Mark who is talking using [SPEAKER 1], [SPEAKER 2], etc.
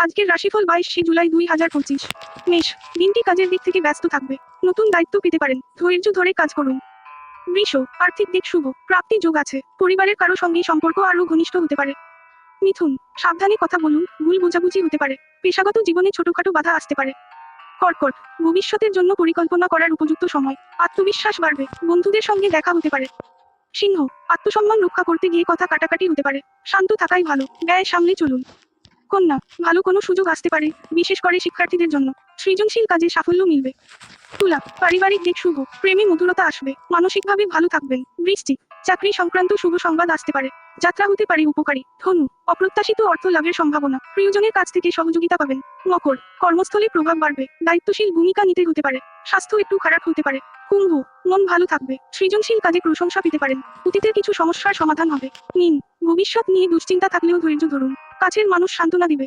[SPEAKER 1] আজকের রাশিফল 22 জুলাই 2025। মেষ, দিনটি কাজের দিক থেকে ব্যস্ত থাকবে। নতুন দায়িত্ব পেতে পারেন, ধৈর্য ধরে কাজ করুন। বৃষ, আর্থিক দিক শুভ, প্রাপ্তি যোগ আছে, পরিবারের কারো সঙ্গে সম্পর্ক আরও ঘনিষ্ঠ হতে পারে। মিথুন, সাবধানে কথা বলুন, ভুল বোঝাবুঝি হতে পারে। পেশাগত জীবনে ছোটখাটো বাধা আসতে পারে। কর্কট, ভবিষ্যতের জন্য পরিকল্পনা করার উপযুক্ত সময়, আত্মবিশ্বাস বাড়বে, বন্ধুদের সঙ্গে দেখা হতে পারে। সিংহ, আত্মসম্মান রক্ষা করতে গিয়ে কথা কাটাকাটি হতে পারে, শান্ত থাকাই ভালো, ব্যয় সামলে চলুন। কন্যা, ভালো কোনো সুযোগ আসতে পারে, বিশেষ করে শিক্ষার্থীদের জন্য, সৃজনশীল কাজে সাফল্য মিলবে। তুলা, পারিবারিক দিক শুভ, প্রেমে মধুরতা আসবে, মানসিকভাবে ভালো থাকবেন। বৃশ্চিক, চাকরি সংক্রান্ত শুভ সংবাদ আসতে পারে, যাত্রা হতে পারে উপকারী। ধনু, অপ্রত্যাশিত অর্থ লাভের সম্ভাবনা, প্রিয়জনের কাছ থেকে সহযোগিতা পাবেন। মকর, কর্মস্থলে প্রভাব বাড়বে, দায়িত্বশীল ভূমিকা নিতে হতে পারে, স্বাস্থ্য একটু খারাপ হতে পারে। কুম্ভ, মন ভালো থাকবে, সৃজনশীল কাজে প্রশংসা পেতে পারেন, অতীতের কিছু সমস্যার সমাধান হবে। মীন, ভবিষ্যৎ নিয়ে দুশ্চিন্তা থাকলেও ধৈর্য ধরুন, কাছের মানুষ সান্ত্বনা দিবে।